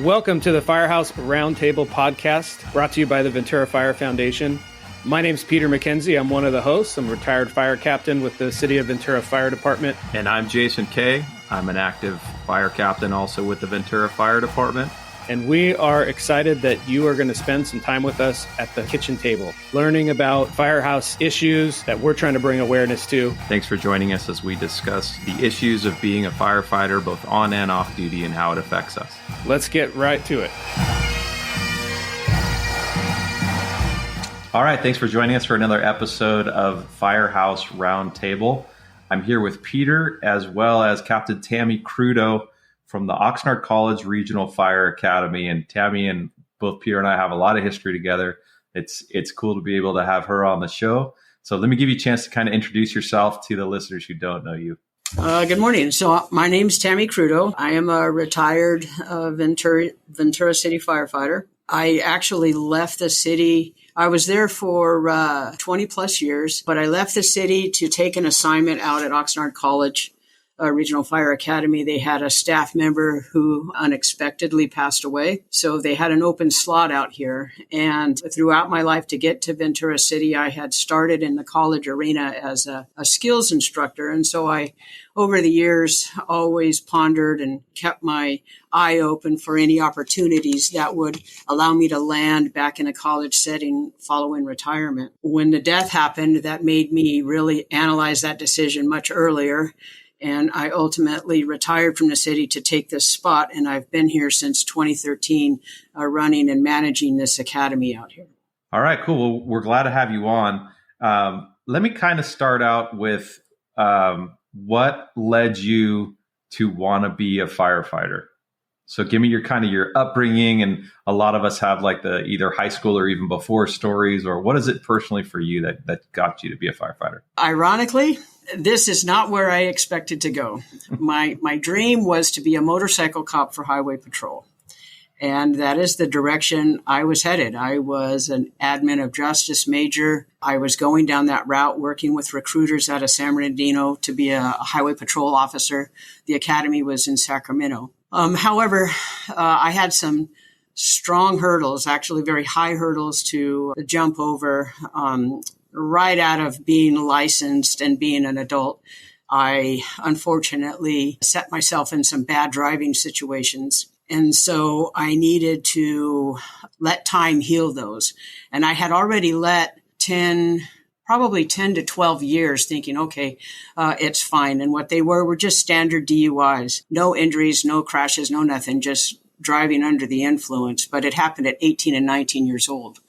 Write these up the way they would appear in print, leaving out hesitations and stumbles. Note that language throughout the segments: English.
Welcome to the Firehouse Roundtable podcast, brought to you by the Ventura Fire Foundation. My name's Peter McKenzie. I'm one of the hosts. I'm a retired fire captain with the City of Ventura Fire Department. And I'm Jason Kay. I'm an active fire captain also with the Ventura Fire Department. And we are excited that you are going to spend some time with us at the kitchen table, learning about firehouse issues that we're trying to bring awareness to. Thanks for joining us as we discuss the issues of being a firefighter, both on and off duty, and how it affects us. Let's get right to it. All right, thanks for joining us for another episode of Firehouse Roundtable. I'm here with Peter as well as Captain Tami Crudo from the Oxnard College Regional Fire Academy. And Tami and both Peter and I have a lot of history together. It's cool to be able to have her on the show. So let me give you a chance to kind of introduce yourself to the listeners who don't know you. Good morning. So my name's Tami Crudo. I am a retired Ventura City firefighter. I actually left the city. I was there for 20 plus years, but I left the city to take an assignment out at Oxnard College Regional Fire Academy. They had a staff member who unexpectedly passed away. So they had an open slot out here. And throughout my life to get to Ventura City, I had started in the college arena as a skills instructor. And so I, over the years, always pondered and kept my eye open for any opportunities that would allow me to land back in a college setting following retirement. When the death happened, that made me really analyze that decision much earlier. And I ultimately retired from the city to take this spot. And I've been here since 2013, running and managing this academy out here. All right, cool. Well, we're glad to have you on. Let me kind of start out with what led you to want to be a firefighter. So give me your upbringing. And a lot of us have like the either high school or even before stories, or what is it personally for you that got you to be a firefighter? Ironically, this is not where I expected to go. My dream was to be a motorcycle cop for highway patrol. And that is the direction I was headed. I was an admin of justice major. I was going down that route, working with recruiters out of San Bernardino to be a highway patrol officer. The academy was in Sacramento. However, I had some strong hurdles, actually very high hurdles to jump over. Right out of being licensed and being an adult, I unfortunately set myself in some bad driving situations. And so I needed to let time heal those. And I had already let probably 10 to 12 years thinking, okay, it's fine. And what they were just standard DUIs, no injuries, no crashes, no nothing, just driving under the influence. But it happened at 18 and 19 years old.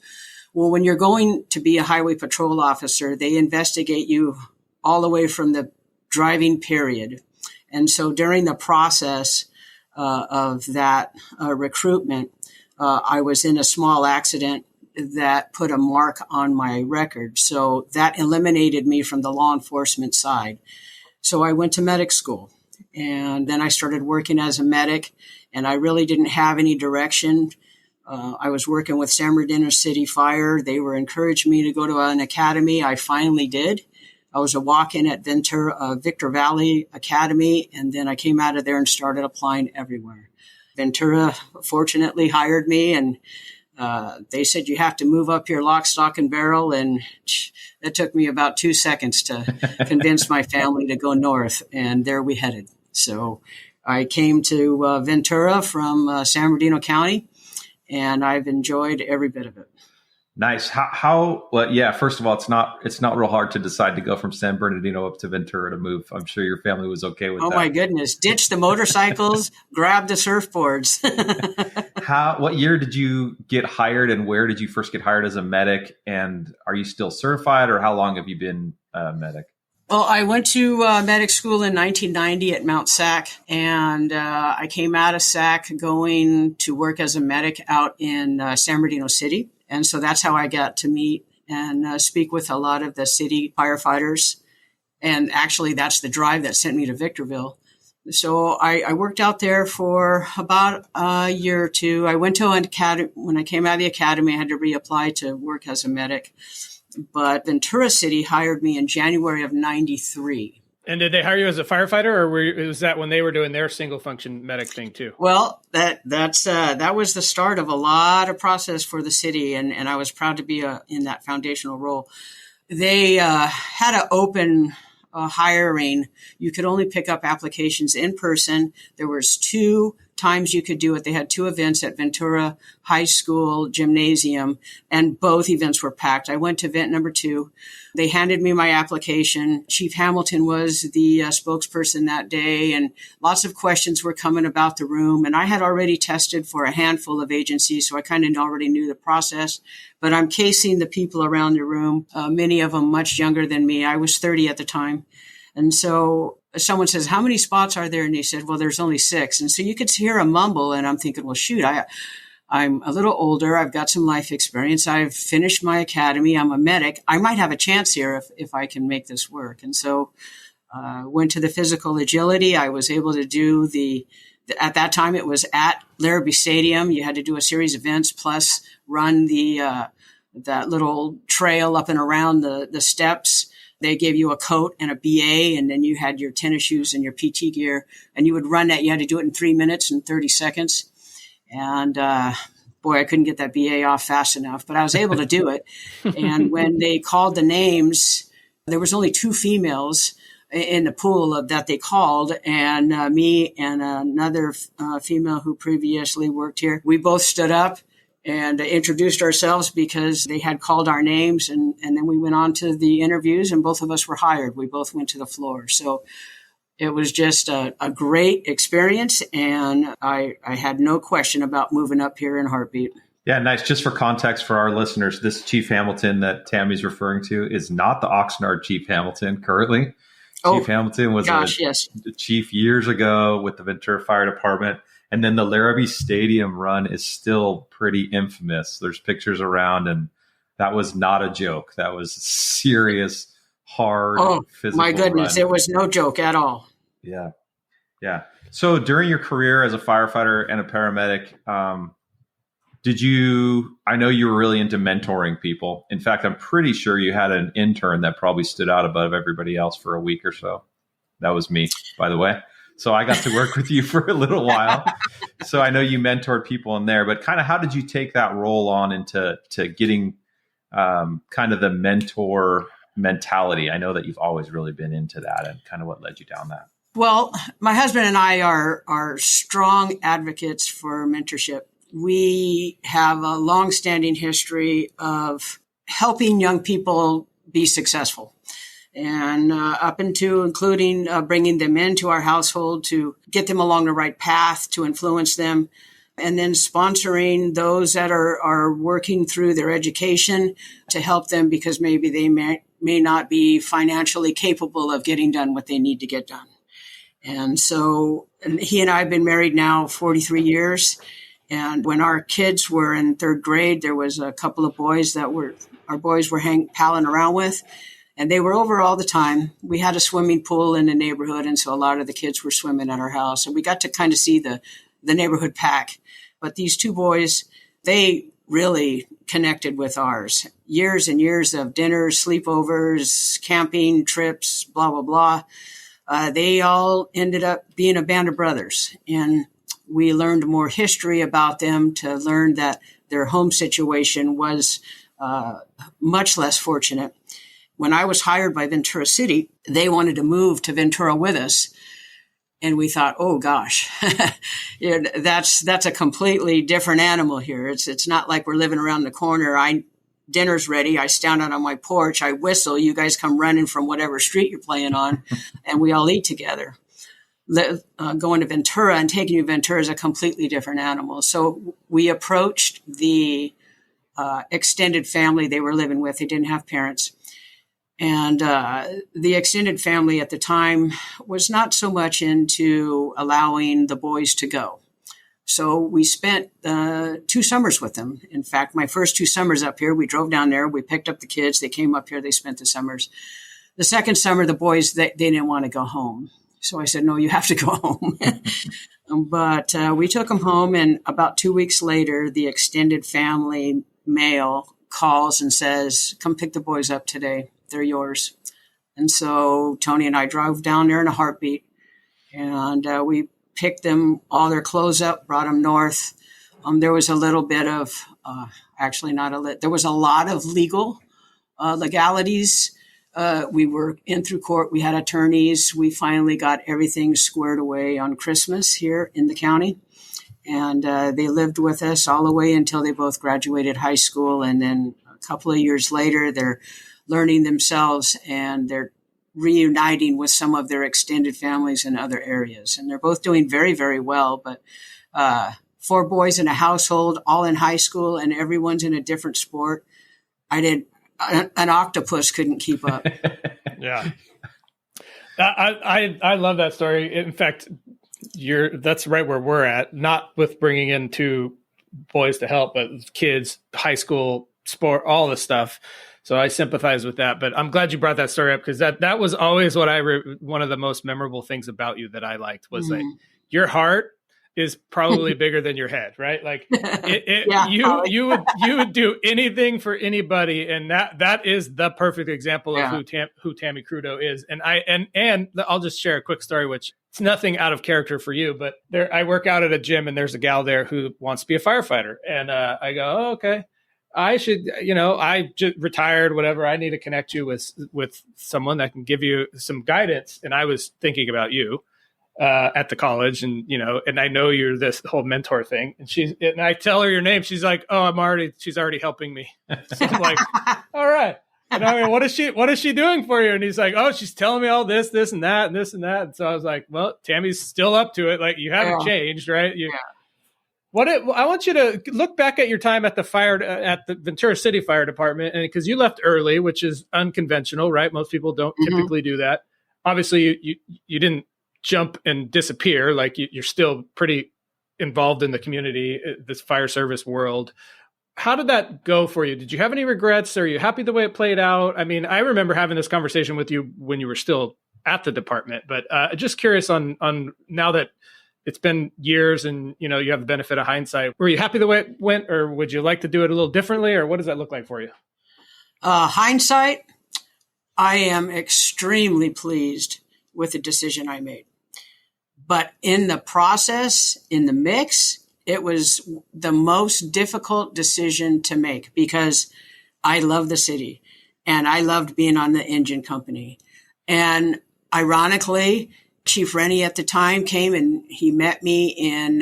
Well, when you're going to be a highway patrol officer, they investigate you all the way from the driving period. And so during the process of that recruitment, I was in a small accident that put a mark on my record. So that eliminated me from the law enforcement side. So I went to medic school, and then I started working as a medic, and I really didn't have any direction. I was working with San Bernardino City Fire. They were encouraging me to go to an academy. I finally did. I was a walk-in at Victor Valley Academy, and then I came out of there and started applying everywhere. Ventura fortunately hired me, and they said, you have to move up your lock, stock, and barrel. And it took me about 2 seconds to convince my family to go north, and there we headed. So I came to Ventura from San Bernardino County, and I've enjoyed every bit of it. Nice. Well, yeah, first of all, it's not real hard to decide to go from San Bernardino up to Ventura to move. I'm sure your family was okay with that. Oh my goodness. Ditch the motorcycles, grab the surfboards. What year did you get hired, and where did you first get hired as a medic? And are you still certified, or how long have you been a medic? Well, I went to medic school in 1990 at Mount Sac, and I came out of Sac going to work as a medic out in San Bernardino City. And so that's how I got to meet and speak with a lot of the city firefighters. And actually, that's the drive that sent me to Victorville. So I worked out there for about a year or two. I went to an academy. When I came out of the academy, I had to reapply to work as a medic. But Ventura City hired me in January of 93. And did they hire you as a firefighter, or was that when they were doing their single function medic thing too? Well, that was the start of a lot of process for the city, and I was proud to be in that foundational role. They had an open hiring. You could only pick up applications in person. There was 2 times you could do it. They had 2 events at Ventura High School Gymnasium, and both events were packed. I went to event number 2. They handed me my application. Chief Hamilton was the spokesperson that day, and lots of questions were coming about the room. And I had already tested for a handful of agencies, so I kind of already knew the process. But I'm casing the people around the room, many of them much younger than me. I was 30 at the time. And so someone says, how many spots are there? And they said, well, there's only 6. And so you could hear a mumble, and I'm thinking, well, shoot, I'm a little older. I've got some life experience. I've finished my academy. I'm a medic. I might have a chance here if I can make this work. And so went to the physical agility. I was able to do at that time, it was at Larrabee Stadium. You had to do a series of events plus run that little trail up and around the steps. They gave you a coat and a BA, and then you had your tennis shoes and your PT gear, and you would run that. You had to do it in 3 minutes and 30 seconds. And boy, I couldn't get that BA off fast enough, but I was able to do it. And when they called the names, there was only 2 females in the pool that they called, and me and another female who previously worked here. We both stood up and introduced ourselves because they had called our names, and then we went on to the interviews, and both of us were hired. We both went to the floor. So it was just a great experience, and I had no question about moving up here in a heartbeat. Yeah, nice. Just for context for our listeners, this Chief Hamilton that Tammy's referring to is not the Oxnard Chief Hamilton currently. Chief Hamilton was a chief years ago with the Ventura Fire Department. And then the Larrabee Stadium run is still pretty infamous. There's pictures around, and that was not a joke. That was serious, hard, physical my goodness, run. It was no joke at all. Yeah. Yeah. So during your career as a firefighter and a paramedic, I know you were really into mentoring people. In fact, I'm pretty sure you had an intern that probably stood out above everybody else for a week or so. That was me, by the way. So I got to work with you for a little while. So I know you mentored people in there, but kind of how did you take that role on into getting kind of the mentor mentality? I know that you've always really been into that, and kind of what led you down that. Well, my husband and I are strong advocates for mentorship. We have a long-standing history of helping young people be successful. And up into including bringing them into our household to get them along the right path, to influence them, and then sponsoring those that are working through their education to help them because maybe they may not be financially capable of getting done what they need to get done. And so he and I have been married now 43 years. And when our kids were in 3rd grade, there was a couple of boys that our boys were palling around with. And they were over all the time. We had a swimming pool in the neighborhood, and so a lot of the kids were swimming at our house. And we got to kind of see the neighborhood pack. But these 2 boys, they really connected with ours. Years and years of dinners, sleepovers, camping, trips, blah, blah, blah. They all ended up being a band of brothers. And we learned more history about them to learn that their home situation was much less fortunate. When I was hired by Ventura City, they wanted to move to Ventura with us. And we thought, oh, gosh, that's a completely different animal here. It's not like we're living around the corner. Dinner's ready. I stand out on my porch. I whistle. You guys come running from whatever street you're playing on, and we all eat together. Going to Ventura and taking you to Ventura is a completely different animal. So we approached the extended family they were living with. They didn't have parents. And the extended family at the time was not so much into allowing the boys to go. So we spent 2 summers with them. In fact, my first 2 summers up here, we drove down there. We picked up the kids. They came up here. They spent the summers. The second summer, the boys, they didn't want to go home. So I said, no, you have to go home. But we took them home. And about 2 weeks later, the extended family male calls and says, come pick the boys up today. They're yours. And so Tony and I drove down there in a heartbeat, and we picked them, all their clothes up, brought them north. There was a little bit of, there was a lot of legalities. We were in through court. We had attorneys. We finally got everything squared away on Christmas here in the county. And they lived with us all the way until they both graduated high school. And then a couple of years later, they're learning themselves and they're reuniting with some of their extended families in other areas. And they're both doing very, very well. But 4 boys in a household, all in high school, and everyone's in a different sport. An octopus couldn't keep up. Yeah. I love that story. In fact, that's right where we're at, not with bringing in 2 boys to help, but kids, high school, sport, all this stuff. So I sympathize with that, but I'm glad you brought that story up, because that was always what one of the most memorable things about you that I liked was like your heart is probably bigger than your head, right? Like you would do anything for anybody. And that is the perfect example of who Tami Crudo is. And I'll just share a quick story, which it's nothing out of character for you, but I work out at a gym and there's a gal there who wants to be a firefighter. And I go, oh, okay. I should, I just retired, whatever. I need to connect you with someone that can give you some guidance. And I was thinking about you at the college, and and I know you're this whole mentor thing. And I tell her your name. She's like, "Oh, she's already helping me." So I'm like, "All right." And I mean, what is she doing for you? And he's like, "Oh, she's telling me all this, and that, and this and that." And so I was like, "Well, Tammy's still up to it. Like, you haven't changed, right?" I want you to look back at your time at the Ventura City Fire Department, and because you left early, which is unconventional, right? Most people don't typically do that. Obviously, you didn't jump and disappear. Like you're still pretty involved in the community, this fire service world. How did that go for you? Did you have any regrets? Are you happy the way it played out? I mean, I remember having this conversation with you when you were still at the department, but just curious on now that it's been years and, you have the benefit of hindsight. Were you happy the way it went, or would you like to do it a little differently, or what does that look like for you? Hindsight, I am extremely pleased with the decision I made. But in the process, in the mix, it was the most difficult decision to make, because I love the city and I loved being on the engine company. And ironically, Chief Rennie at the time came and he met me in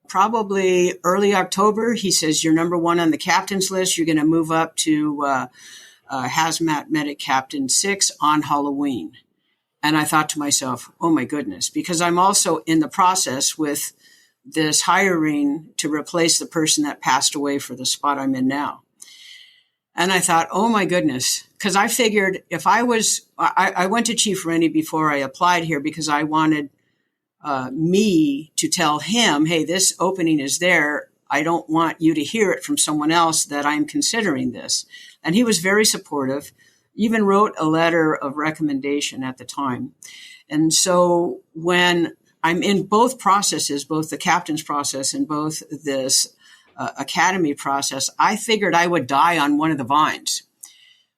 probably early October. He says, "You're number 1 on the captain's list. You're going to move up to Hazmat Medic Captain 6 on Halloween." And I thought to myself, oh my goodness, because I'm also in the process with this hiring to replace the person that passed away for the spot I'm in now. And I thought, oh my goodness, because I figured if I went to Chief Rennie before I applied here, because I wanted me to tell him, hey, this opening is there. I don't want you to hear it from someone else that I'm considering this. And he was very supportive, even wrote a letter of recommendation at the time. And so when I'm in both processes, both the captain's process and both this academy process, I figured I would die on one of the vines.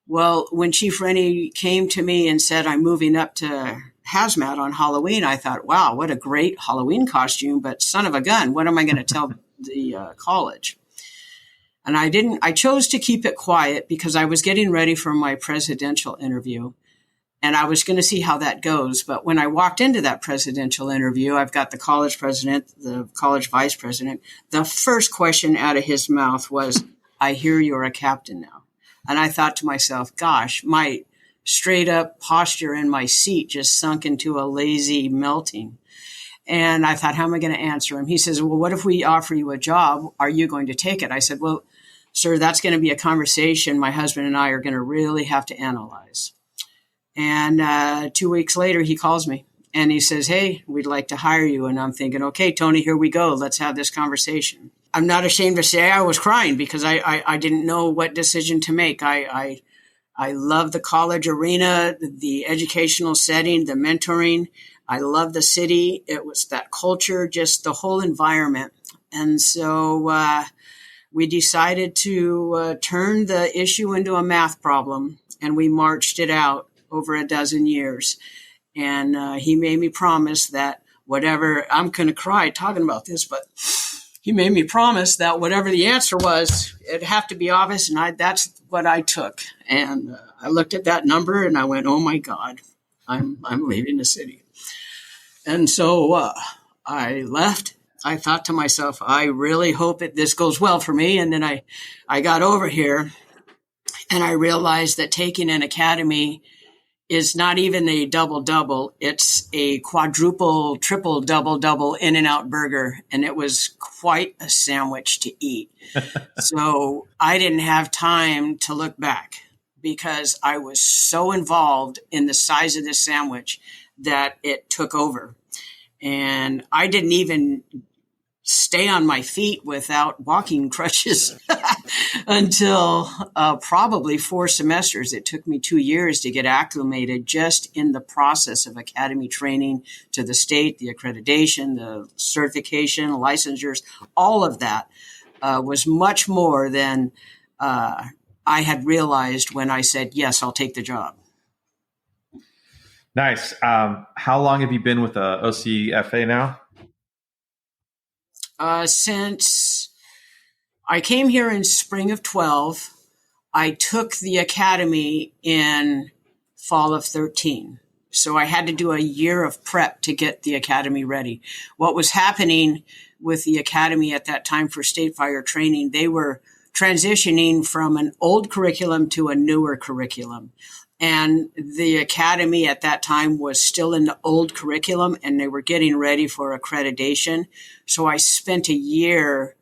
Well, when Chief Rennie came to me and said, I'm moving up to hazmat on Halloween, I thought, wow, what a great Halloween costume, but son of a gun, what am I going to tell the college? And I chose to keep it quiet because I was getting ready for my presidential interview and I was going to see how that goes. But when I walked into that presidential interview, I've got the college president, the college vice president. The first question out of his mouth was, I hear you're a captain now. And I thought to myself, gosh, my straight up posture in my seat just sunk into a lazy melting. And I thought, how am I going to answer him? He says, well, what if we offer you a job? Are you going to take it? I said, well, sir, that's going to be a conversation my husband and I are going to really have to analyze. And 2 weeks later, he calls me and he says, hey, we'd like to hire you. And I'm thinking, okay, Tony, here we go. Let's have this conversation. I'm not ashamed to say I was crying because I didn't know what decision to make. I love the college arena, the educational setting, the mentoring. I love the city. It was that culture, just the whole environment. And so we decided to turn the issue into a math problem, and we marched it out over a dozen years. And he made me promise that whatever, I'm going to cry talking about this, but he made me promise that whatever the answer was, it'd have to be obvious. And that's what I took. And I looked at that number and I went, oh my God, I'm leaving the city. And so I left. I thought to myself, I really hope that this goes well for me. And then I got over here and I realized that taking an academy is not even a double-double. It's a quadruple, triple, double-double In-N-Out burger. And it was quite a sandwich to eat. So I didn't have time to look back because I was so involved in the size of this sandwich that it took over. And I didn't even stay on my feet without walking crutches until probably 4 semesters. It took me 2 years to get acclimated just in the process of academy training to the state, the accreditation, the certification, licensures, all of that was much more than I had realized when I said, yes, I'll take the job. Nice. How long have you been with OCFA now? Since I came here in spring of 12, I took the academy in fall of 13. So I had to do a year of prep to get the academy ready. What was happening with the academy at that time for state fire training, they were transitioning from an old curriculum to a newer curriculum. And the academy at that time was still in the old curriculum and they were getting ready for accreditation. So I spent a year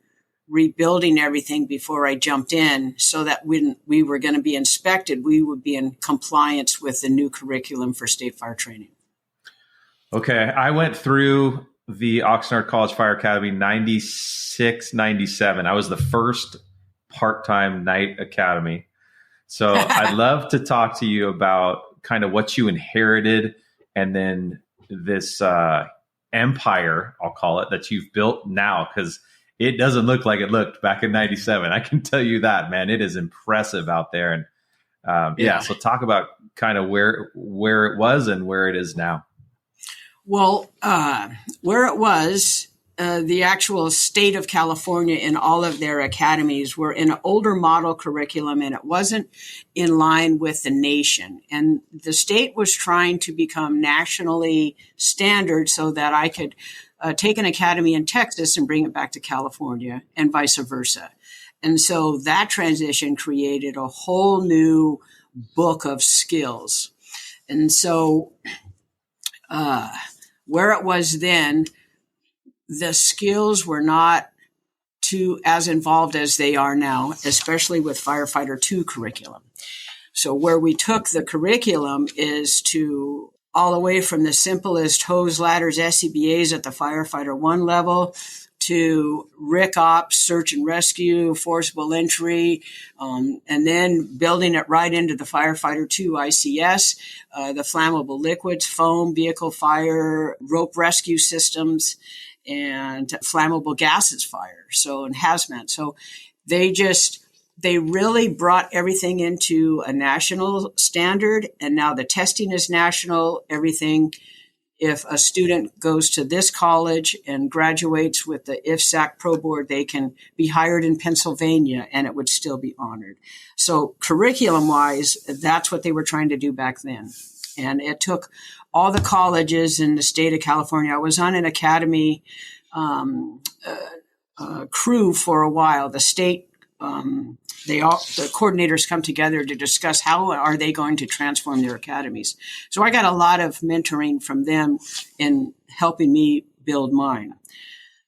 rebuilding everything before I jumped in so that when we were going to be inspected, we would be in compliance with the new curriculum for state fire training. Okay. I went through the Oxnard College Fire Academy 96, 97. I was the first part-time night academy. So I'd love to talk to you about kind of what you inherited and then this empire, I'll call it, that you've built now, because it doesn't look like it looked back in 97. I can tell you that, man. It is impressive out there. And so talk about kind of where it was and where it is now. Well, where it was, the actual state of California in all of their academies were in an older model curriculum, and it wasn't in line with the nation. And the state was trying to become nationally standard so that I could take an academy in Texas and bring it back to California and vice versa. And so that transition created a whole new book of skills. And so where it was then, the skills were not as involved as they are now, especially with Firefighter 2 curriculum. So where we took the curriculum is to all the way from the simplest hose, ladders, SCBAs at the Firefighter 1 level to RIC Ops, search and rescue, forcible entry, and then building it right into the Firefighter 2 ICS, the flammable liquids, foam, vehicle fire, rope rescue systems, and flammable gases fire. So, and hazmat. So they really brought everything into a national standard. And now the testing is national. Everything, if a student goes to this college and graduates with the IFSAC Pro Board, they can be hired in Pennsylvania and it would still be honored. So curriculum wise, that's what they were trying to do back then. And it took all the colleges in the state of California. I was on an academy crew for a while. The state, the coordinators come together to discuss how are they going to transform their academies. So I got a lot of mentoring from them in helping me build mine.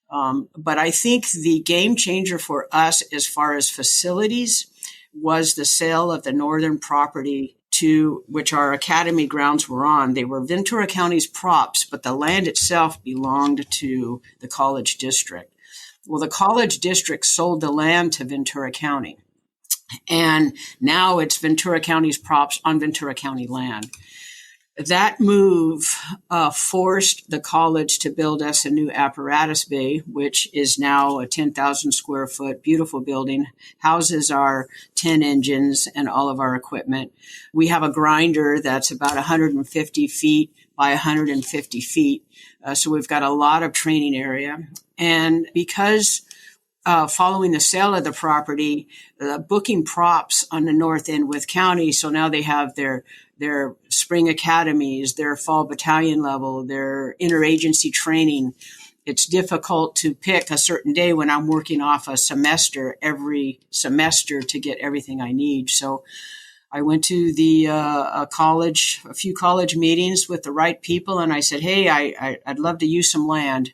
But I think the game changer for us as far as facilities was the sale of the northern property to which our academy grounds were on. They were Ventura County's props, but the land itself belonged to the college district. Well, the college district sold the land to Ventura County, and now it's Ventura County's props on Ventura County land. That move forced the college to build us a new apparatus bay, which is now a 10,000 square foot beautiful building, houses our 10 engines and all of our equipment. We have a grinder that's about 150 feet by 150 feet. So we've got a lot of training area. And because following the sale of the property, booking props on the north end with county, so now they have their spring academies, their fall battalion level, their interagency training. It's difficult to pick a certain day when I'm working off a semester every semester to get everything I need. So I went to a few college meetings with the right people, and I said, hey, I'd love to use some land.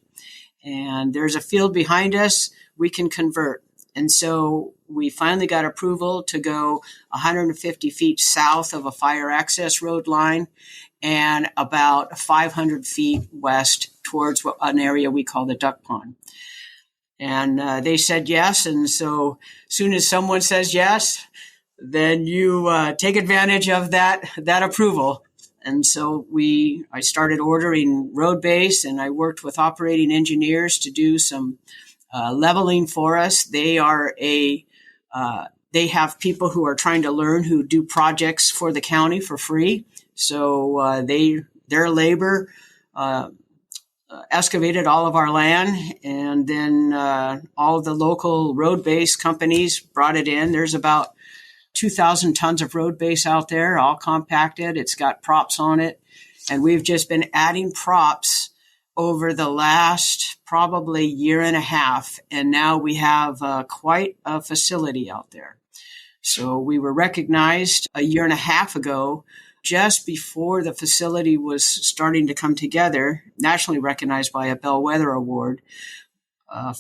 And there's a field behind us we can convert. And so we finally got approval to go 150 feet south of a fire access road line and about 500 feet west towards an area we call the duck pond. And they said yes. And so as soon as someone says yes, then you take advantage of that approval. And so I started ordering road base, and I worked with operating engineers to do some leveling for us. They have people who are trying to learn who do projects for the county for free. So their labor excavated all of our land, and then all of the local road base companies brought it in. There's about 2,000 tons of road base out there, all compacted. It's got props on it. And we've just been adding props over the last probably year and a half. And now we have quite a facility out there. So we were recognized a year and a half ago, just before the facility was starting to come together, nationally recognized by a Bellwether Award,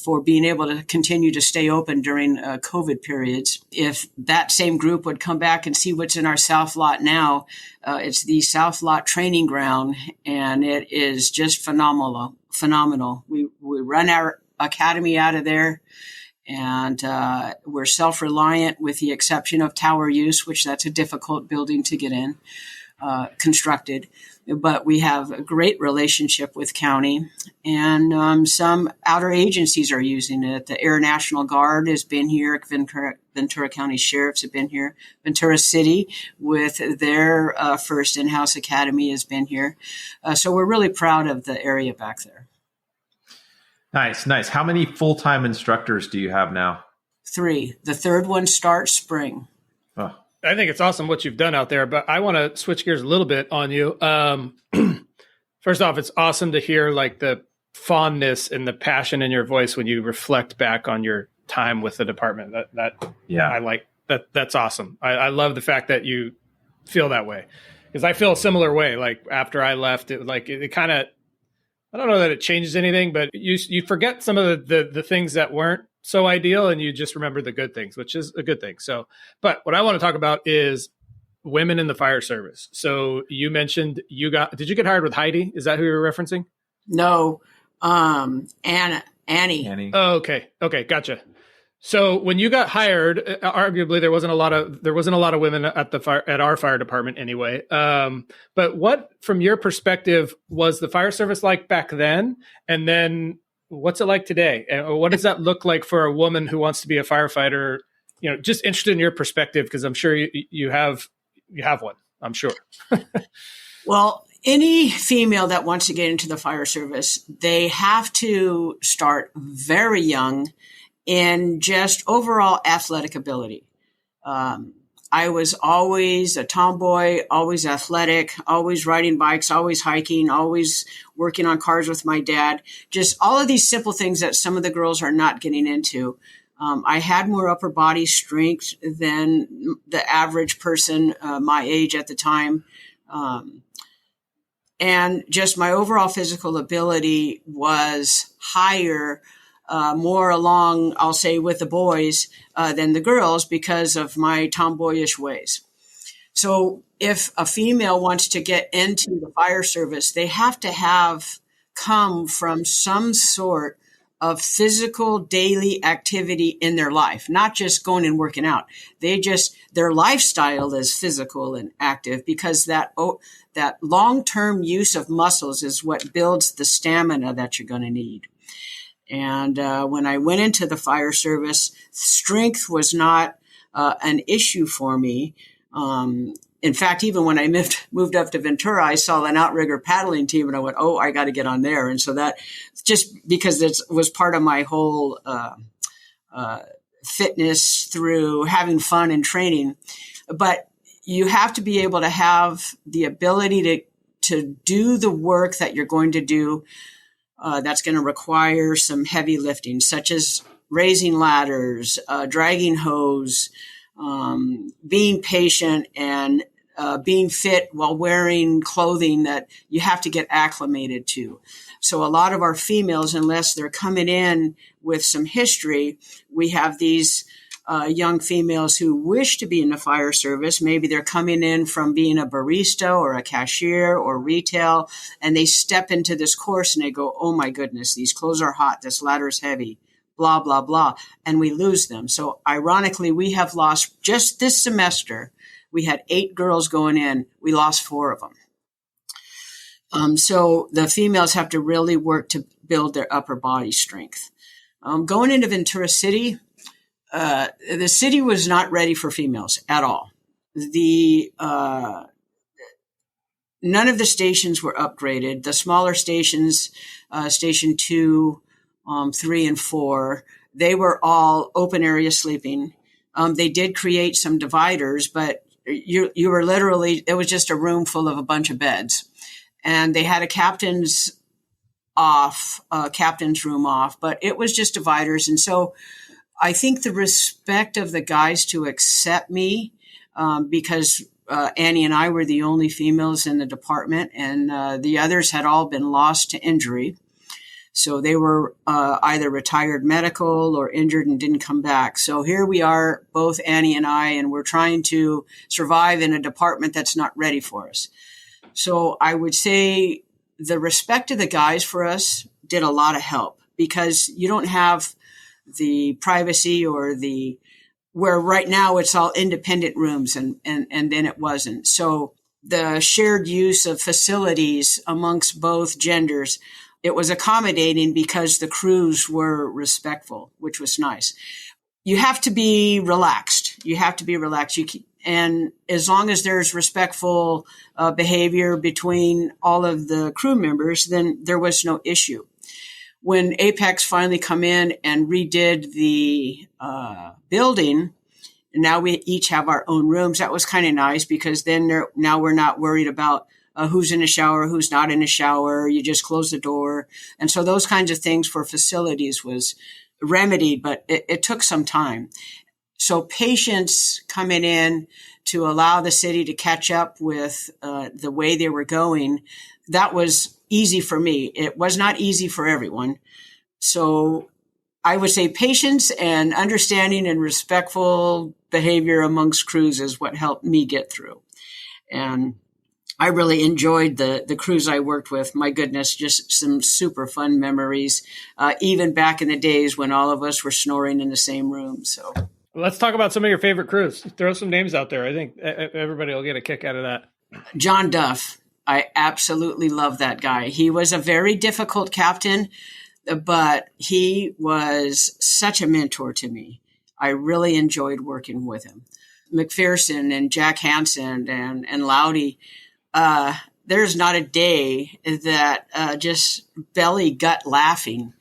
for being able to continue to stay open during COVID periods. If that same group would come back and see what's in our South Lot now, it's the South Lot training ground, and it is just phenomenal. We run our academy out of there, and we're self-reliant with the exception of tower use, which that's a difficult building to get in, constructed. But we have a great relationship with county, and some outer agencies are using it. The Air National Guard has been here. Ventura County Sheriffs have been here. Ventura City, with their first in-house academy, has been here. So we're really proud of the area back there. Nice. How many full-time instructors do you have now? 3. The third one starts spring. Oh. I think it's awesome what you've done out there, but I want to switch gears a little bit on you. First off, it's awesome to hear like the fondness and the passion in your voice when you reflect back on your time with the department. I like that. That's awesome. I love the fact that you feel that way, because I feel a similar way. Like after I left, it kind of, I don't know that it changes anything, but you forget some of the things that weren't so ideal, and you just remember the good things, which is a good thing. So, but what I want to talk about is women in the fire service. So you mentioned did you get hired with Heidi? Is that who you're referencing? No, Annie. Oh, okay. Gotcha. So when you got hired, arguably there wasn't a lot of women at our fire department anyway. But what, from your perspective, was the fire service like back then? And then what's it like today? And what does that look like for a woman who wants to be a firefighter? Just interested in your perspective, because I'm sure you have one, I'm sure. Well, any female that wants to get into the fire service, they have to start very young in just overall athletic ability. I was always a tomboy, always athletic, always riding bikes, always hiking, always working on cars with my dad. Just all of these simple things that some of the girls are not getting into. I had more upper body strength than the average person my age at the time. And just my overall physical ability was higher, more along, I'll say, with the boys than the girls because of my tomboyish ways. So if a female wants to get into the fire service, they have to come from some sort of physical daily activity in their life, not just going and working out. Their lifestyle is physical and active, because that long-term use of muscles is what builds the stamina that you're going to need. And when I went into the fire service, strength was not an issue for me. In fact, even when I moved up to Ventura, I saw an outrigger paddling team, and I went, "Oh, I got to get on there." And so that, just because it was part of my whole fitness through having fun and training. But you have to be able to have the ability to do the work that you're going to do. That's going to require some heavy lifting, such as raising ladders, dragging hose, being patient, and being fit while wearing clothing that you have to get acclimated to. So a lot of our females, unless they're coming in with some history, we have these young females who wish to be in the fire service. Maybe they're coming in from being a barista or a cashier or retail, and they step into this course and they go, "Oh my goodness, these clothes are hot, this ladder is heavy, blah, blah, blah," and we lose them. So ironically, we have lost, just this semester, we had 8 girls going in. We lost 4 of them. So the females have to really work to build their upper body strength. Going into Ventura City, the city was not ready for females at all. None of the stations were upgraded. The smaller stations, Station 2, 3, and 4, they were all open area sleeping. They did create some dividers, but you were literally, it was just a room full of a bunch of beds. And they had a captain's room off, but it was just dividers. And so I think the respect of the guys to accept me, because Annie and I were the only females in the department, and the others had all been lost to injury. So they were either retired medical or injured and didn't come back. So here we are, both Annie and I, and we're trying to survive in a department that's not ready for us. So I would say the respect of the guys for us did a lot of help, because you don't have the privacy or where right now it's all independent rooms, and then it wasn't. So the shared use of facilities amongst both genders, it was accommodating because the crews were respectful, which was nice. You have to be relaxed. And as long as there's respectful behavior between all of the crew members, then there was no issue. When Apex finally come in and redid the building, and now we each have our own rooms, that was kind of nice, because then now we're not worried about who's in the shower, who's not in the shower. You just close the door. And so those kinds of things for facilities was remedied, but it took some time. So patience coming in to allow the city to catch up with the way they were going, that was easy for me. It was not easy for everyone. So I would say patience and understanding and respectful behavior amongst crews is what helped me get through. And I really enjoyed the crews I worked with. My goodness, just some super fun memories, even back in the days when all of us were snoring in the same room. So let's talk about some of your favorite crews. Throw some names out there. I think everybody will get a kick out of that. John Duff. I absolutely love that guy. He was a very difficult captain, but he was such a mentor to me. I really enjoyed working with him. McPherson and Jack Hansen and Loudy. There's not a day that just belly gut laughing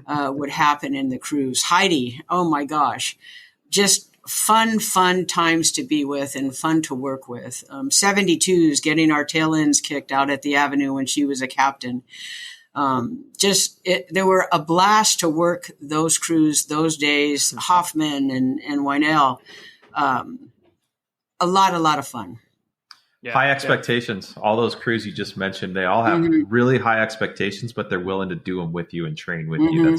would happen in the crews. Heidi, oh my gosh, just fun times to be with and fun to work with. 72s getting our tail ends kicked out at the Avenue when she was a captain. They were a blast to work those crews those days. Hoffman and Wynell, a lot of fun. Yeah, high expectations. Yeah. All those crews you just mentioned, they all have really high expectations, but they're willing to do them with you and train with you.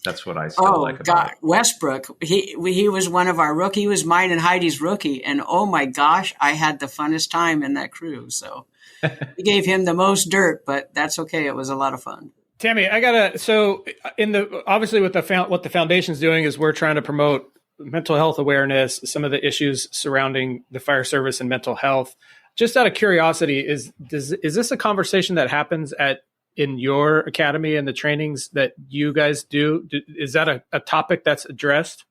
That's what I still like about it. Westbrook, he was one of our rookie. He was mine and Heidi's rookie. And oh my gosh, I had the funnest time in that crew. So we gave him the most dirt, but that's okay. It was a lot of fun. Tami, obviously what the foundation's doing is we're trying to promote mental health awareness, some of the issues surrounding the fire service and mental health. Just out of curiosity, is this a conversation that happens in your academy and the trainings that you guys do? Is that a topic that's addressed?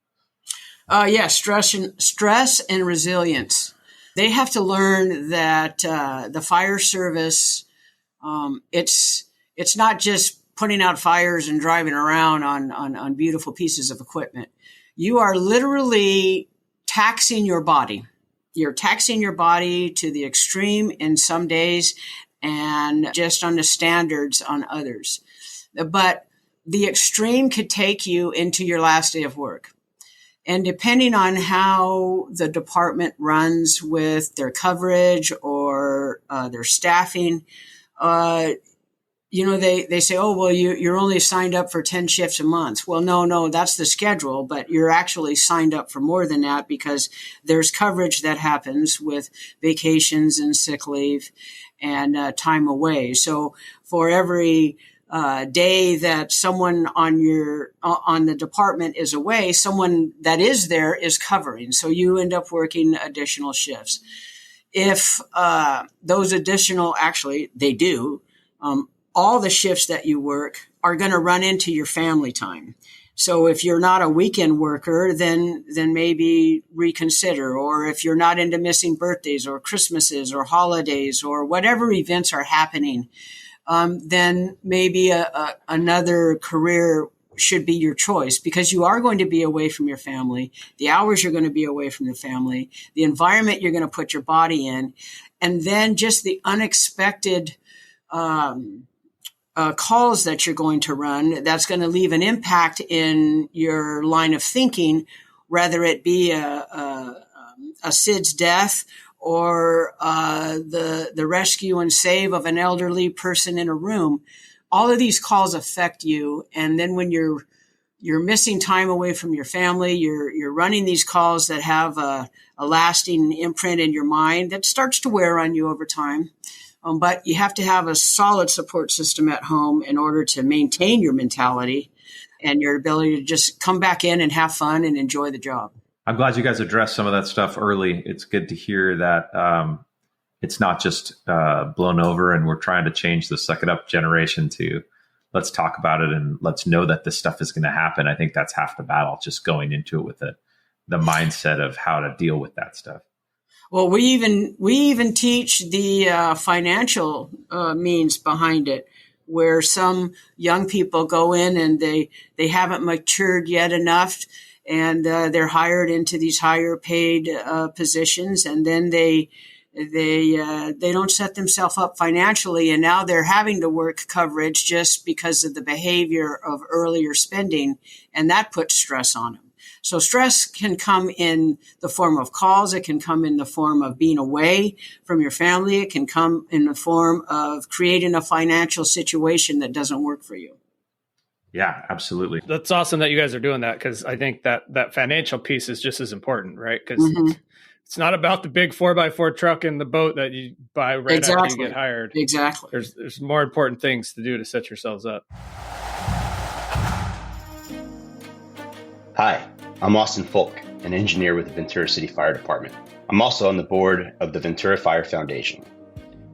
Yes, stress and resilience. They have to learn that the fire service, it's not just putting out fires and driving around on beautiful pieces of equipment. You are literally taxing your body. You're taxing your body to the extreme in some days and just on the standards on others. But the extreme could take you into your last day of work. And depending on how the department runs with their coverage or their staffing, they say, oh, well, you're only signed up for 10 shifts a month. Well, no, that's the schedule, but you're actually signed up for more than that because there's coverage that happens with vacations and sick leave and time away. So for every day that someone on the department is away, someone that is there is covering. So you end up working additional shifts. If those additional, actually, they do, all the shifts that you work are going to run into your family time. So if you're not a weekend worker, then maybe reconsider. Or if you're not into missing birthdays or Christmases or holidays or whatever events are happening, then maybe another career should be your choice because you are going to be away from your family. The hours you're going to be away from your family, the environment you're going to put your body in, and then just the unexpected calls that you're going to run that's going to leave an impact in your line of thinking, whether it be a SIDS death or the rescue and save of an elderly person in a room. All of these calls affect you. And then when you're missing time away from your family, you're running these calls that have a lasting imprint in your mind that starts to wear on you over time. But you have to have a solid support system at home in order to maintain your mentality and your ability to just come back in and have fun and enjoy the job. I'm glad you guys addressed some of that stuff early. It's good to hear that it's not just blown over and we're trying to change the suck it up generation to let's talk about it and let's know that this stuff is going to happen. I think that's half the battle, just going into it with the mindset of how to deal with that stuff. Well, we even teach the financial means behind it, where some young people go in and they haven't matured yet enough, and they're hired into these higher paid positions, and then they don't set themselves up financially, and now they're having to work coverage just because of the behavior of earlier spending, and that puts stress on them. So stress can come in the form of calls. It can come in the form of being away from your family. It can come in the form of creating a financial situation that doesn't work for you. Yeah, absolutely. That's awesome that you guys are doing that, because I think that financial piece is just as important, right? Because it's not about the big 4x4 truck and the boat that you buy right after you get hired. Exactly. There's more important things to do to set yourselves up. Hi, I'm Austin Folk, an engineer with the Ventura City Fire Department. I'm also on the board of the Ventura Fire Foundation,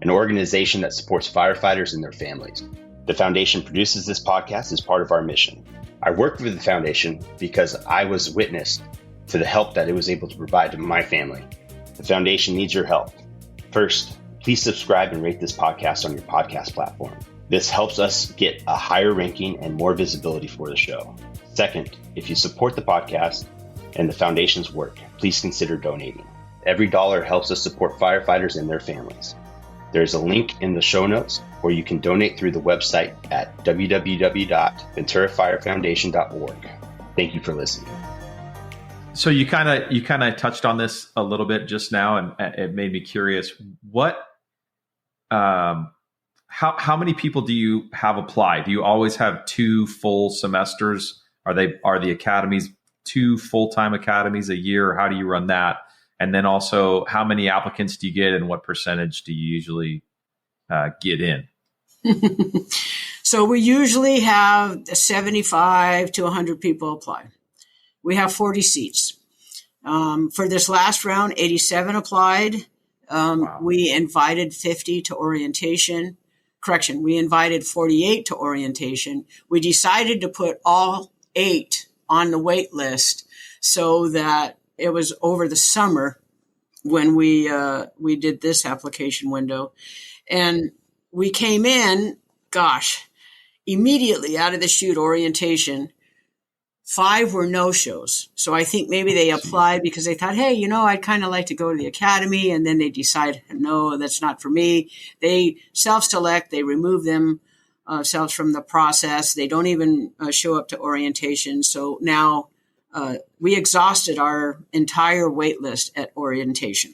an organization that supports firefighters and their families. The foundation produces this podcast as part of our mission. I worked with the foundation because I was witness to the help that it was able to provide to my family. The foundation needs your help. First, please subscribe and rate this podcast on your podcast platform. This helps us get a higher ranking and more visibility for the show. Second, if you support the podcast and the foundation's work, please consider donating. Every dollar helps us support firefighters and their families. There's a link in the show notes where you can donate through the website at www.venturafirefoundation.org. Thank you for listening. So you kind of touched on this a little bit just now, and it made me curious. How many people do you have apply? Do you always have 2 full semesters? Are the academies 2 full-time academies a year? Or how do you run that? And then also, how many applicants do you get, and what percentage do you usually get in? So we usually have 75 to 100 people apply. We have 40 seats. For this last round, 87 applied. Wow. We invited 50 to orientation. Correction, we invited 48 to orientation. We decided to put all 8 on the wait list so that it was over the summer when we did this application window. And we came in, immediately out of the chute orientation, 5 were no-shows. So I think maybe they applied because they thought, hey, I'd kind of like to go to the academy. And then they decide, no, that's not for me. They self-select. They remove themselves from the process. They don't even show up to orientation. So now we exhausted our entire wait list at orientation.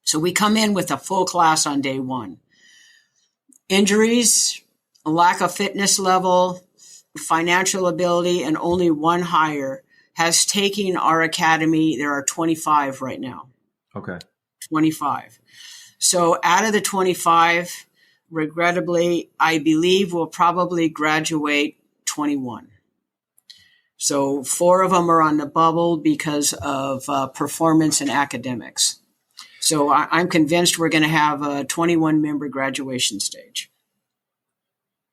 So we come in with a full class on day 1. Injuries, a lack of fitness level, financial ability, and only one hire has taken our academy. There are 25 right now. Okay. 25. So out of the 25, regrettably, I believe we'll probably graduate 21. So 4 of them are on the bubble because of performance and academics. So I'm convinced we're going to have a 21-member graduation stage.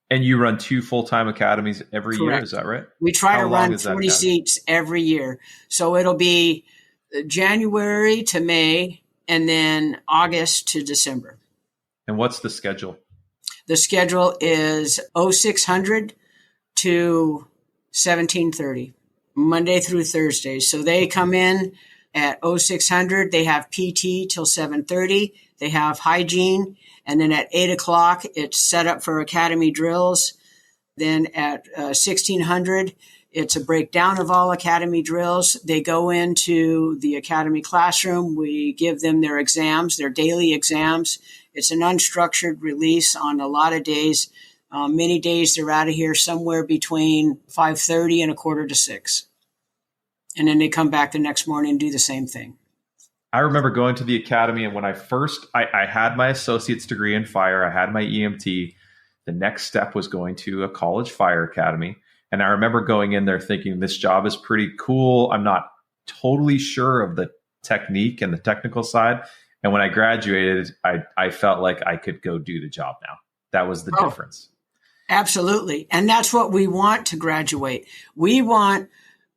And you run 2 full-time academies every Correct. year, is that right? We try How to long run is that 40 academy? seats every year. So it'll be January to May and then August to December. And what's the schedule? The schedule is 0600 to 1730, Monday through Thursday. So they come in at 0600. They have PT till 7:30. They have hygiene. And then at 8 o'clock, it's set up for academy drills. Then at 1600, it's a breakdown of all academy drills. They go into the academy classroom. We give them their exams, their daily exams. It's an unstructured release on a lot of days. Many days they're out of here somewhere between 5:30 and 5:45. And then they come back the next morning and do the same thing. I remember going to the academy, and when I had my associate's degree in fire, I had my EMT. The next step was going to a college fire academy. And I remember going in there thinking, this job is pretty cool. I'm not totally sure of the technique and the technical side. And when I graduated, I felt like I could go do the job now. That was the difference. Absolutely. And that's what we want to graduate. We want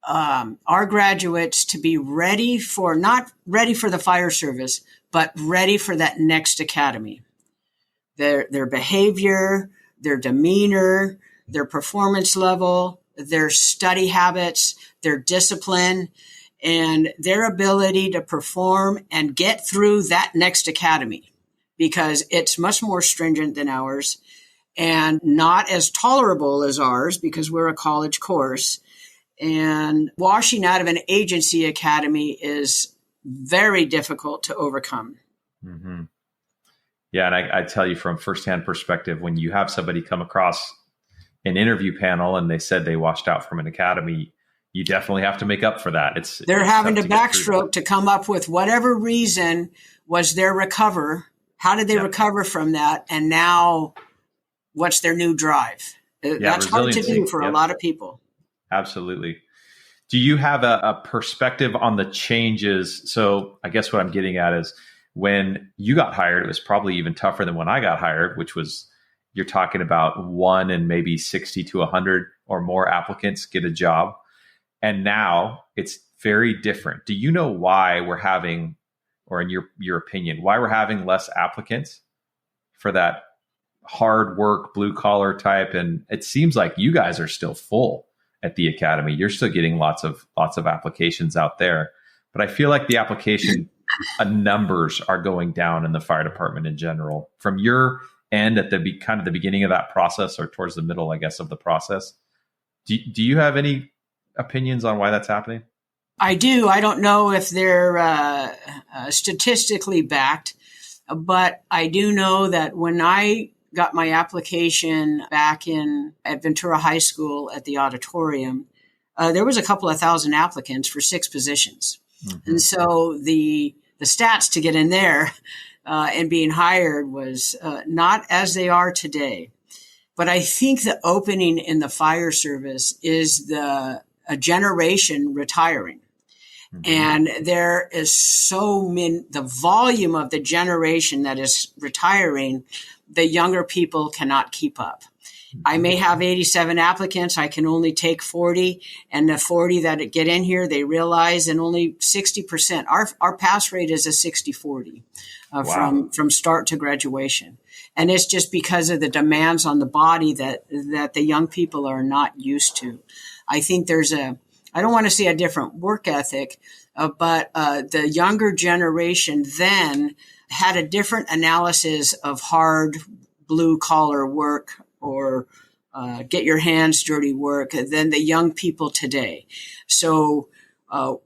our graduates to be not ready for the fire service, but ready for that next academy. Their behavior, their demeanor, their performance level, their study habits, their discipline, and their ability to perform and get through that next academy, because it's much more stringent than ours and not as tolerable as ours because we're a college course. And washing out of an agency academy is very difficult to overcome. Mm-hmm. Yeah. And I tell you from firsthand perspective, when you have somebody come across an interview panel and they said they washed out from an academy, you definitely have to make up for that. They're having to backstroke to come up with whatever reason was their recover. How did they recover from that? And now what's their new drive? That's hard to do for a lot of people. Absolutely. Do you have a perspective on the changes? So I guess what I'm getting at is when you got hired, it was probably even tougher than when I got hired, which was you're talking about 1 and maybe 60 to 100 or more applicants get a job. And now it's very different. Do you know why we're having, or in your opinion, why we're having less applicants for that hard work, blue collar type? And it seems like you guys are still full at the academy. You're still getting lots of applications out there, but I feel like the application numbers are going down in the fire department in general. From your end at the beginning of that process, or towards the middle, I guess, of the process, do you have any opinions on why that's happening? I do. I don't know if they're statistically backed, but I do know that when I got my application back at Ventura High School at the auditorium, there was a couple of thousand applicants for 6 positions. Mm-hmm. And so the stats to get in there and being hired was not as they are today. But I think the opening in the fire service is a generation retiring. Mm-hmm. And there is the volume of the generation that is retiring, the younger people cannot keep up. I may have 87 applicants. I can only take 40, and the 40 that get in here, they realize, and only 60%. Our pass rate is a 60-40 wow. from start to graduation. And it's just because of the demands on the body that the young people are not used to. I think I don't want to say a different work ethic, but the younger generation then had a different analysis of hard blue collar work or get your hands dirty work than the young people today. So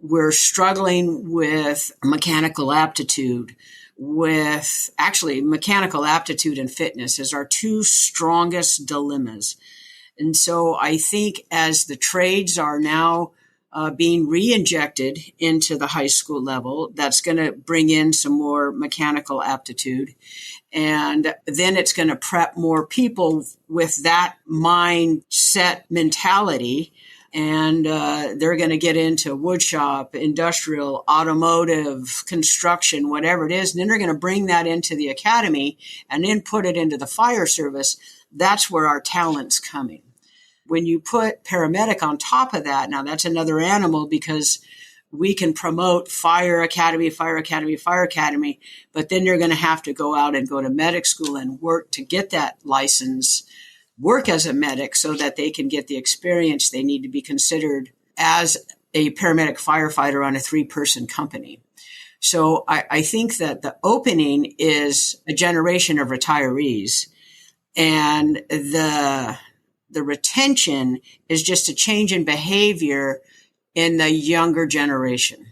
we're struggling with mechanical aptitude. Mechanical aptitude and fitness is our two strongest dilemmas. And so I think as the trades are now being re-injected into the high school level, that's going to bring in some more mechanical aptitude. And then it's going to prep more people with that mindset mentality. And they're going to get into wood shop, industrial, automotive, construction, whatever it is. And then they're going to bring that into the academy and then put it into the fire service. That's where our talent's coming. When you put paramedic on top of that, now that's another animal because we can promote fire academy, but then they're going to have to go out and go to medic school and work to get that license, work as a medic so that they can get the experience they need to be considered as a paramedic firefighter on a 3-person company. So I think that the opening is a generation of retirees, and the retention is just a change in behavior in the younger generation.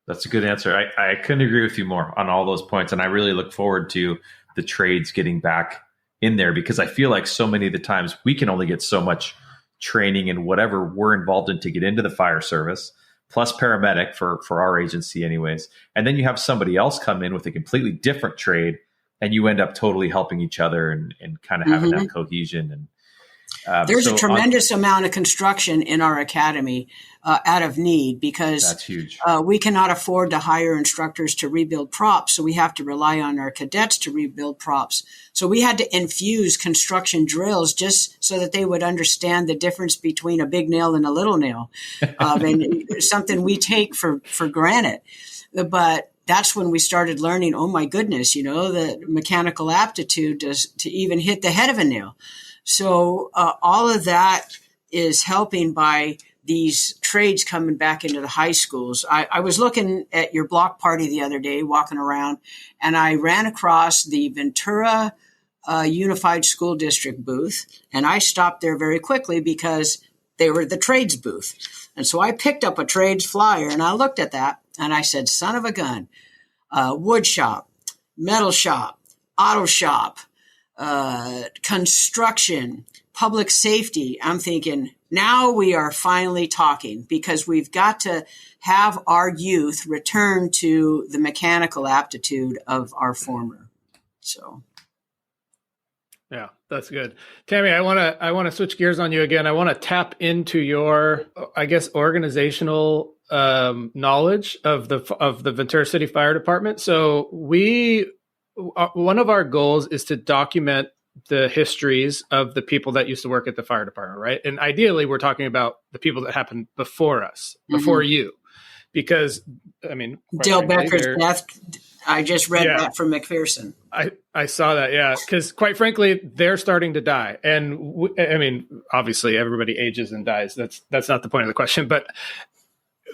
That's a good answer. I couldn't agree with you more on all those points. And I really look forward to the trades getting back in there, because I feel like so many of the times we can only get so much training and whatever we're involved in to get into the fire service, plus paramedic for our agency anyways. And then you have somebody else come in with a completely different trade, and you end up totally helping each other and kind of having that cohesion. And there's a tremendous amount of construction in our academy out of need, because that's huge. We cannot afford to hire instructors to rebuild props. So we have to rely on our cadets to rebuild props. So we had to infuse construction drills just so that they would understand the difference between a big nail and a little nail. And something we take for granted. But that's when we started learning, oh my goodness, the mechanical aptitude to even hit the head of a nail. So all of that is helping by these trades coming back into the high schools. I was looking at your block party the other day, walking around, and I ran across the Ventura Unified School District booth, and I stopped there very quickly because they were the trades booth. And so I picked up a trades flyer, and I looked at that, and I said, son of a gun, wood shop, metal shop, auto shop, construction, public safety. I'm thinking, now we are finally talking, because we've got to have our youth return to the mechanical aptitude of our former. So. Yeah, that's good. Tami, I want to switch gears on you again. I want to tap into your, I guess, organizational knowledge of the Ventura City Fire Department. So one of our goals is to document the histories of the people that used to work at the fire department, right? And ideally, we're talking about the people that happened before us, before you, because Dale Becker's death. I just read that from McPherson. I saw that, yeah, because quite frankly, they're starting to die, and obviously, everybody ages and dies. That's not the point of the question, but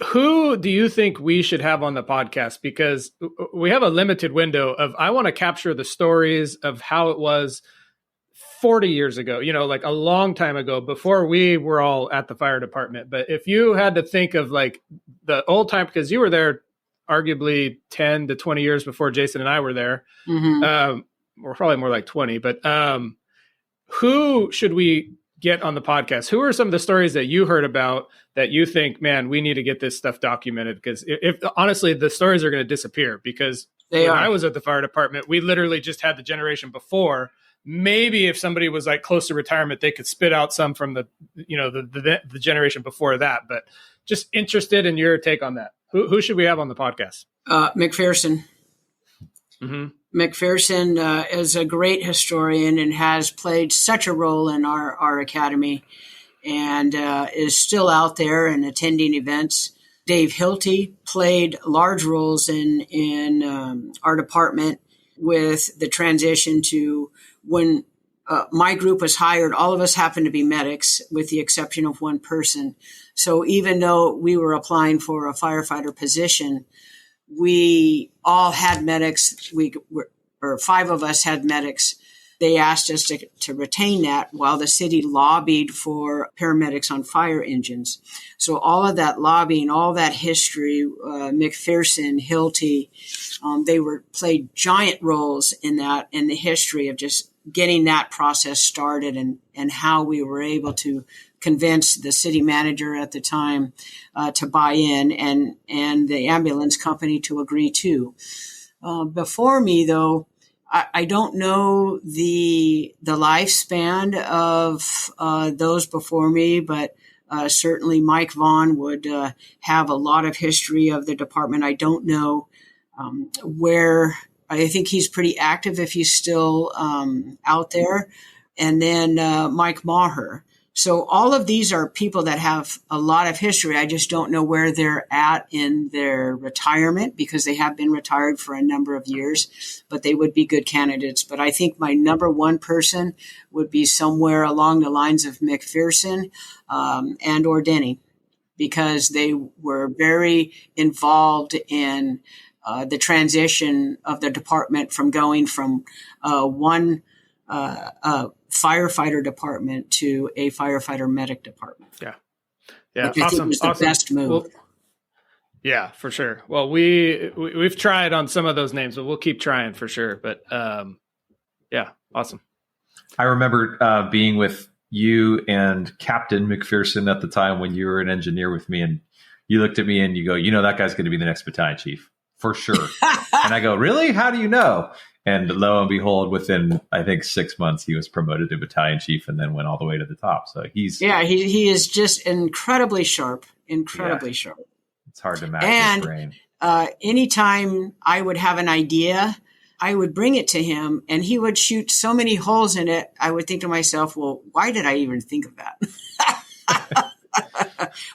who do you think we should have on the podcast? Because we have a limited window of, I want to capture the stories of how it was 40 years ago, like a long time ago, before we were all at the fire department. But if you had to think of like the old time, because you were there arguably 10 to 20 years before Jason and I were there, or probably more like 20, but who should we get on the podcast? Who are some of the stories that you heard about that you think, man, we need to get this stuff documented? Because if honestly, the stories are going to disappear, because when I was at the fire department, we literally just had the generation before maybe if somebody was like close to retirement, they could spit out some from the generation before that. But just interested in your take on that. Who should we have on the podcast? McPherson. Mm-hmm. McPherson is a great historian and has played such a role in our academy, and is still out there and attending events. Dave Hilty played large roles in our department with the transition to when my group was hired. All of us happened to be medics with the exception of one person. So even though we were applying for a firefighter position, we all had medics. Five of us had medics. They asked us to retain that while the city lobbied for paramedics on fire engines. So all of that lobbying, all that history, McPherson, Hilty, they played giant roles in that, in the history of just getting that process started and how we were able to convince the city manager at the time to buy in and the ambulance company to agree too. Before me, though, I don't know the lifespan of those before me, but certainly Mike Vaughn would have a lot of history of the department. I don't know where. I think he's pretty active if he's still out there. And then Mike Maher. So all of these are people that have a lot of history. I just don't know where they're at in their retirement because they have been retired for a number of years, but they would be good candidates. But I think my number one person would be somewhere along the lines of McPherson and or Denny, because they were very involved in the transition of the department from going from one firefighter department to a firefighter medic department. Yeah. Which I think was the best move. Well, yeah, for sure. Well, we've tried on some of those names, but we'll keep trying for sure. But yeah, awesome. I remember being with you and Captain McPherson at the time when you were an engineer with me, and you looked at me and you go, that guy's going to be the next battalion chief for sure. And I go, really? How do you know? And lo and behold, within, I think, 6 months, he was promoted to battalion chief and then went all the way to the top. So he is just incredibly sharp, sharp. It's hard to match his brain. Anytime I would have an idea, I would bring it to him and he would shoot so many holes in it. I would think to myself, well, why did I even think of that?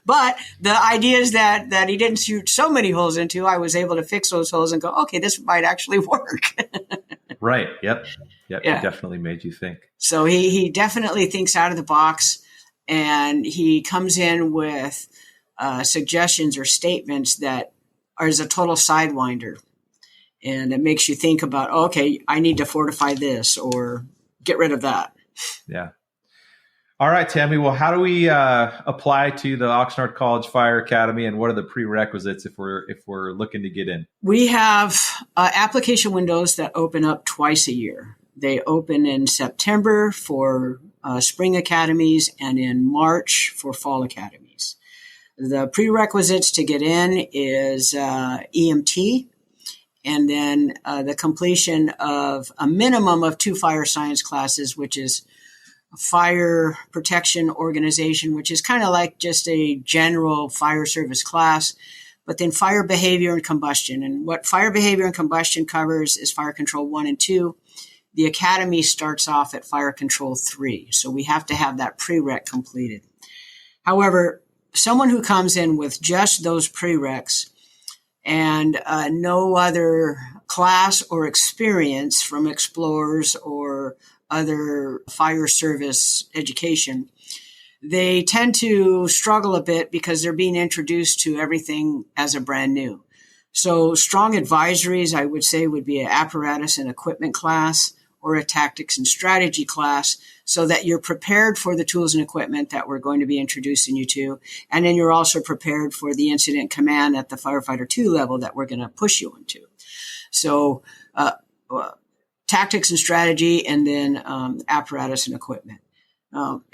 But the ideas that he didn't shoot so many holes into, I was able to fix those holes and go, okay, this might actually work. Right. Yep. Yeah. He definitely made you think. So he definitely thinks out of the box, and he comes in with suggestions or statements that are a total sidewinder. And it makes you think about, okay, I need to fortify this or get rid of that. Yeah. All right, Tami. Well, how do we apply to the Oxnard College Fire Academy, and what are the prerequisites if we're looking to get in? We have application windows that open up twice a year. They open in September for spring academies and in March for fall academies. The prerequisites to get in is EMT, and then the completion of a minimum of 2 fire science classes, which is a fire protection organization, which is kind of like just a general fire service class, but then fire behavior and combustion. And what fire behavior and combustion covers is fire control 1 and 2. The academy starts off at fire control 3. So we have to have that prereq completed. However, someone who comes in with just those prereqs and no other class or experience from explorers or other fire service education, they tend to struggle a bit because they're being introduced to everything as a brand new. So strong advisories, I would say, would be an apparatus and equipment class or a tactics and strategy class, so that you're prepared for the tools and equipment that we're going to be introducing you to. And then you're also prepared for the incident command at the firefighter 2 level that we're going to push you into. So, tactics and strategy, and then apparatus and equipment.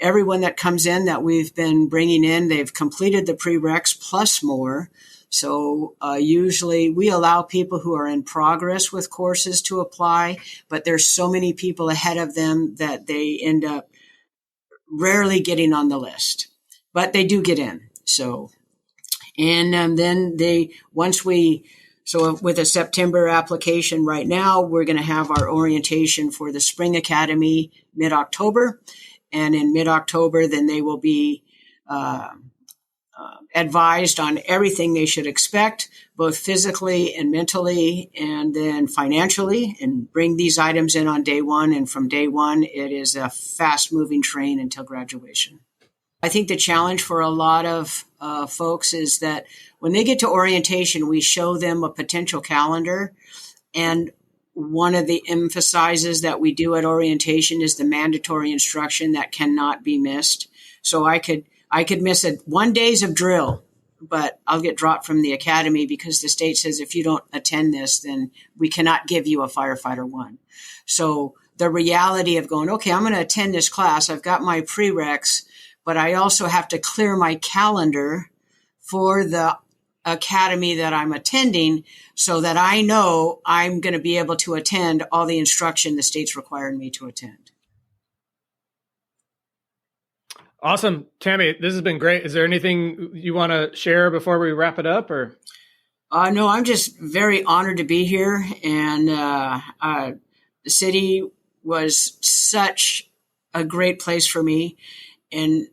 Everyone that comes in that we've been bringing in, they've completed the prereqs plus more. So usually we allow people who are in progress with courses to apply, but there's so many people ahead of them that they end up rarely getting on the list, but they do get in. So, and then so with a September application right now, we're going to have our orientation for the Spring Academy mid-October. And in mid-October, then they will be advised on everything they should expect, both physically and mentally, and then financially, and bring these items in on day one. And from day one, it is a fast-moving train until graduation. I think the challenge for a lot of folks is that when they get to orientation, we show them a potential calendar. And one of the emphasizes that we do at orientation is the mandatory instruction that cannot be missed. So I could miss 1 day of drill, but I'll get dropped from the academy because the state says if you don't attend this, then we cannot give you a firefighter 1. So the reality of going, okay, I'm going to attend this class. I've got my prereqs, but I also have to clear my calendar for the academy that I'm attending so that I know I'm going to be able to attend all the instruction the state's requiring me to attend. Awesome. Tami, this has been great. Is there anything you want to share before we wrap it up? Or no, I'm just very honored to be here. And the city was such a great place for me. And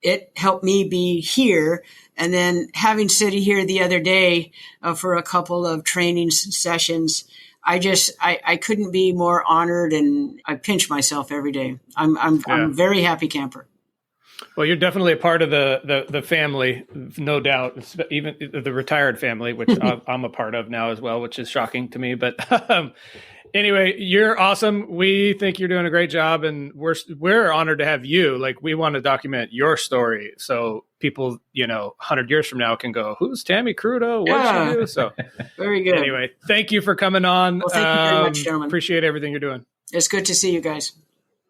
it helped me be here. And then having City here the other day for a couple of training sessions, I couldn't be more honored, and I pinch myself every day. I'm a very happy camper. Well, you're definitely a part of the family, no doubt, even the retired family, which I'm a part of now as well, which is shocking to me. But anyway, you're awesome. We think you're doing a great job, and we're honored to have you. Like, we want to document your story so people, 100 years from now can go, "Who's Tami Crudo? What'd she do?" So very good. Anyway, thank you for coming on. Well, thank you very much, gentlemen. Appreciate everything you're doing. It's good to see you guys.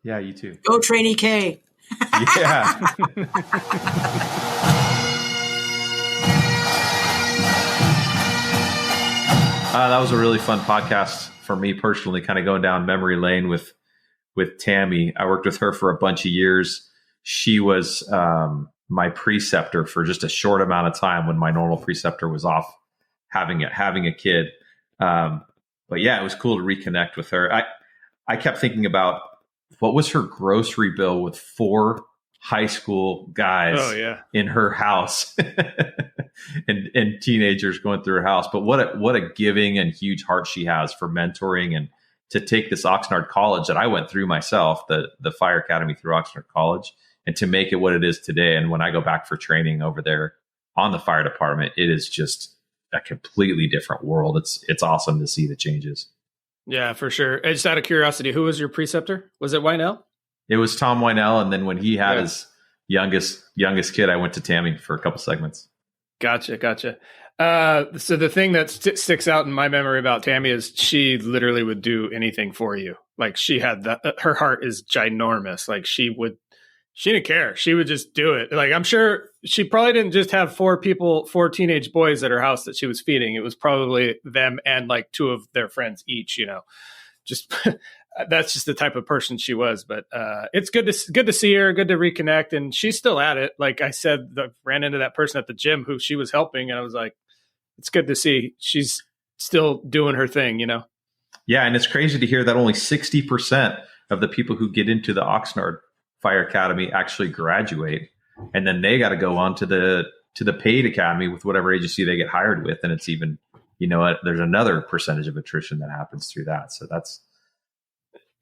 Yeah, you too. Go Trainee K. Yeah. That was a really fun podcast for me personally, kind of going down memory lane with Tami. I worked with her for a bunch of years. She was my preceptor for just a short amount of time when my normal preceptor was off having a kid. But yeah, it was cool to reconnect with her. I kept thinking about what was her grocery bill with 4 high school guys in her house and teenagers going through her house. But what a giving and huge heart she has for mentoring, and to take this Oxnard College that I went through myself, the Fire Academy through Oxnard College, and to make it what it is today. And when I go back for training over there on the fire department, it is just a completely different world. It's awesome to see the changes. Yeah, for sure. And just out of curiosity, who was your preceptor? Was it Wynell? It was Tom Wynell. And then when he had his youngest kid, I went to Tami for a couple segments. Gotcha. So the thing that sticks out in my memory about Tami is she literally would do anything for you. Like, she had her heart is ginormous. Like, she didn't care. She would just do it. Like, I'm sure she probably didn't just have 4 teenage boys at her house that she was feeding. It was probably them and like 2 of their friends each, just that's just the type of person she was. But it's good to see her, good to reconnect. And she's still at it. Like I said, I ran into that person at the gym who she was helping, and I was like, it's good to see she's still doing her thing, Yeah. And it's crazy to hear that only 60% of the people who get into the Oxnard Fire Academy actually graduate, and then they got to go on to the paid academy with whatever agency they get hired with. And it's even, there's another percentage of attrition that happens through that. So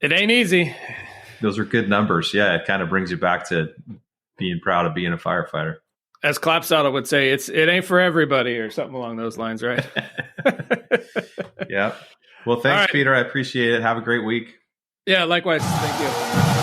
it ain't easy. Those are good numbers. Yeah. It kind of brings you back to being proud of being a firefighter. As Clapsaddle would say, it ain't for everybody, or something along those lines, right? Yeah. Well, thanks, Peter. I appreciate it. Have a great week. Yeah, likewise. Thank you.